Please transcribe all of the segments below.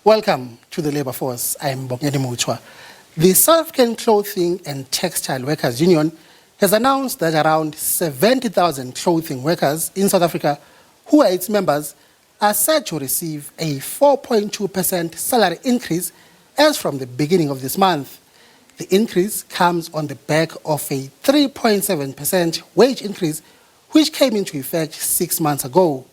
Welcome to the Labour Force. I'm Mbongeni Muthwa. The South African Clothing and Textile Workers Union has announced that around 70,000 clothing workers in South Africa who are its members are set to receive a 4.2% salary increase as from the beginning of this month. The increase comes on the back of a 3.7% wage increase which came into effect 6 months ago.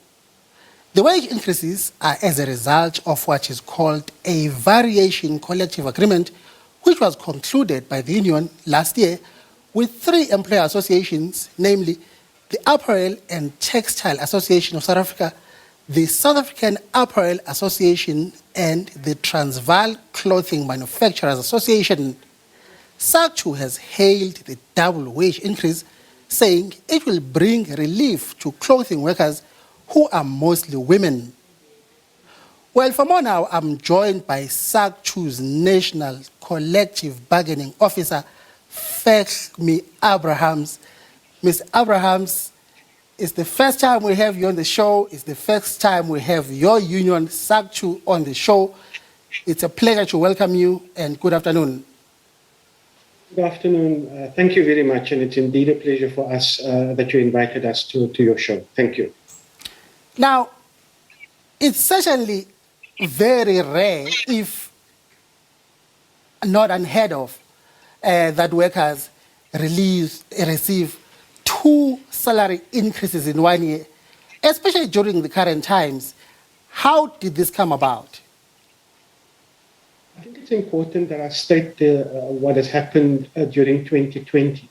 The wage increases are as a result of what is called a variation collective agreement, which was concluded by the union last year with 3 employer associations, namely the Apparel and Textile Association of South Africa, the South African Apparel Association, and the Transvaal Clothing Manufacturers Association. SACTWU has hailed the double wage increase, saying it will bring relief to clothing workers who are mostly women. Well, for more now, I'm joined by SACTWU's National Collective Bargaining Officer, Fachmy Abrahams. Ms. Abrahams, it's the first time we have you on the show. It's the first time we have your union, SACTWU, on the show. It's a pleasure to welcome you, and good afternoon. Good afternoon. Thank you very much, and it's indeed a pleasure for us that you invited us to your show. Thank you. Now, it's certainly very rare, if not unheard of, that workers receive 2 salary increases in 1 year, especially during the current times. How did this come about? I think it's important that I state what has happened during 2020.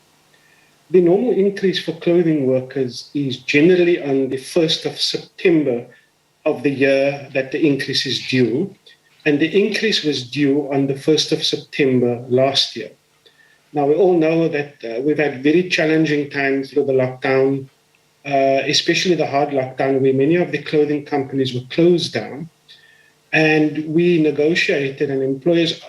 The normal increase for clothing workers is generally on the 1st of September of the year that the increase is due, and the increase was due on the 1st of September last year. Now, we all know that we've had very challenging times through the lockdown, especially the hard lockdown, where many of the clothing companies were closed down, and we negotiated with employers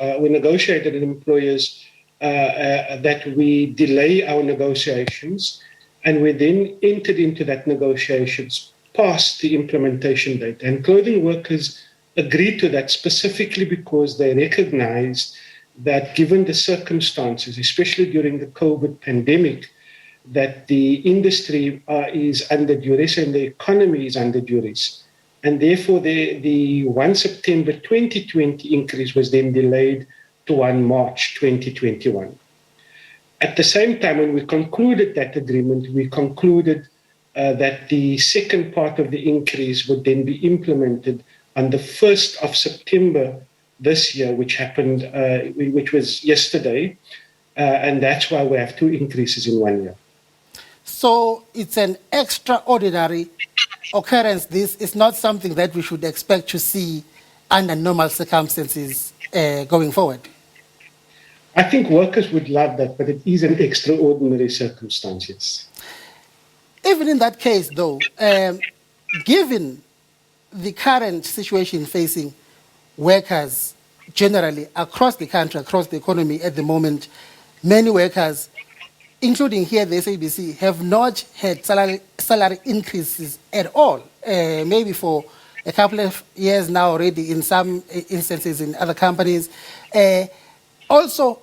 that we delay our negotiations, and we then entered into that negotiations past the implementation date. And clothing workers agreed to that specifically because they recognized that given the circumstances, especially during the COVID pandemic, that the industry is under duress and the economy is under duress. And therefore, the 1 September 2020 increase was then delayed to 1 March 2021. At the same time, when we concluded that agreement, we concluded that the second part of the increase would then be implemented on the 1st of September this year, which happened, which was yesterday, and that's why we have 2 increases in 1 year. So it's an extraordinary occurrence. This is not something that we should expect to see under normal circumstances going forward. I think workers would love that, but it is an extraordinary circumstance, yes. Even in that case, though, given the current situation facing workers generally across the country, across the economy at the moment, many workers, including here the SABC, have not had salary increases at all, maybe for a couple of years now already in some instances in other companies. Also,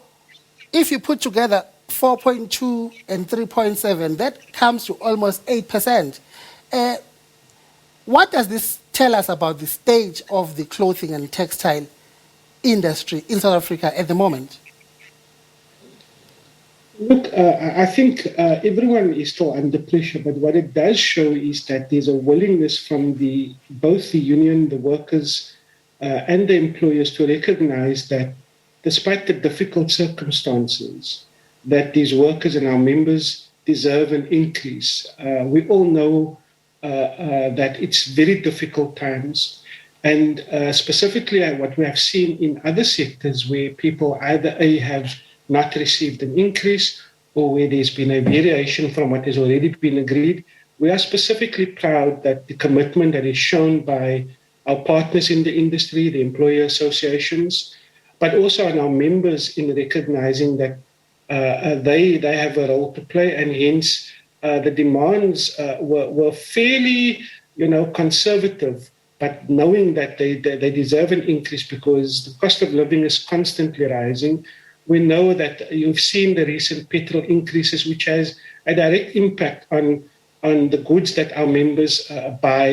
if you put together 4.2 and 3.7, that comes to almost 8%. What does this tell us about the stage of the clothing and textile industry in South Africa at the moment? Look, I think everyone is still under pressure, but what it does show is that there's a willingness from both the union, the workers, and the employers to recognize that despite the difficult circumstances, that these workers and our members deserve an increase. We all know that it's very difficult times, and specifically what we have seen in other sectors where people either have not received an increase or where there's been a variation from what has already been agreed. We are specifically proud that the commitment that is shown by our partners in the industry, the employer associations, but also on our members in recognizing that they have a role to play, and hence the demands were fairly, conservative but knowing that they deserve an increase because the cost of living is constantly rising. We know that you've seen the recent petrol increases, which has a direct impact on the goods that our members buy,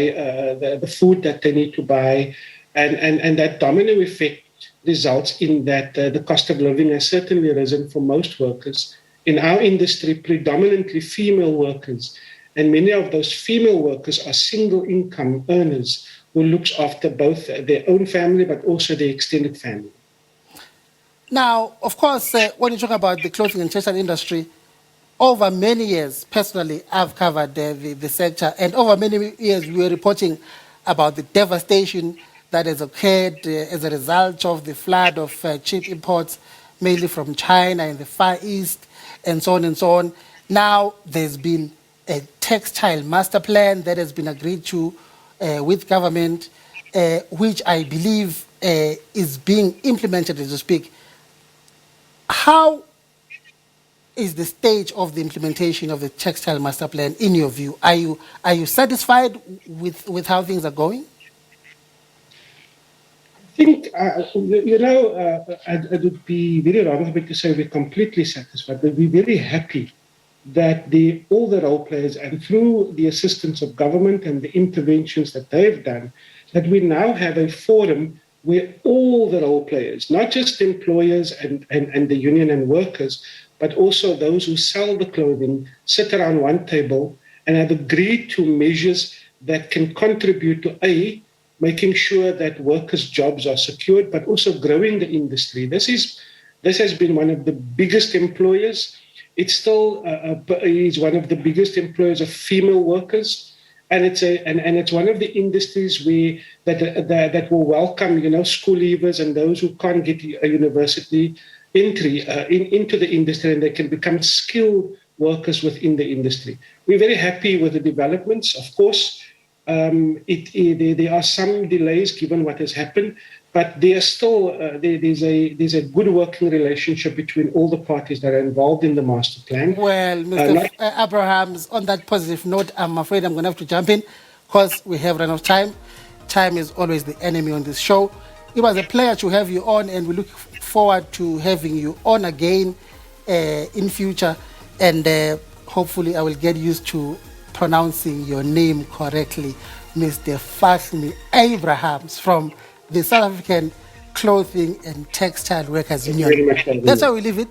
the food that they need to buy, and that domino effect results in that the cost of living has certainly risen for most workers. In our industry, predominantly female workers, and many of those female workers are single income earners who looks after both their own family but also their extended family. Now, of course, when you talk about the clothing and textile industry, over many years, personally, I've covered the sector, and over many years we were reporting about the devastation that has occurred as a result of the flood of cheap imports, mainly from China and the Far East, and so on and so on. Now there's been a textile master plan that has been agreed to with government, which I believe is being implemented as we speak. How is the stage of the implementation of the textile master plan in your view? Are you satisfied with how things are going? I think, it would be very wrong of me to say we're completely satisfied, but we're very happy that all the role players, and through the assistance of government and the interventions that they've done, that we now have a forum where all the role players, not just employers and the union and workers, but also those who sell the clothing, sit around one table and have agreed to measures that can contribute to making sure that workers' jobs are secured, but also growing the industry. This has been one of the biggest employers. It still is one of the biggest employers of female workers, and it's one of the industries that will welcome school leavers and those who can't get a university entry into the industry, and they can become skilled workers within the industry. We're very happy with the developments. Of course, there are some delays given what has happened, but there's a good working relationship between all the parties that are involved in the master plan. Well, Mr. Abrahams, on that positive note, I'm afraid I'm going to have to jump in because we have run out of time. Time is always the enemy on this show. It was a pleasure to have you on, and we look forward to having you on again in future. And hopefully I will get used to pronouncing your name correctly, Mr. Fachmy Abrahams from the South African Clothing and Textile Workers Union. That's how we leave it.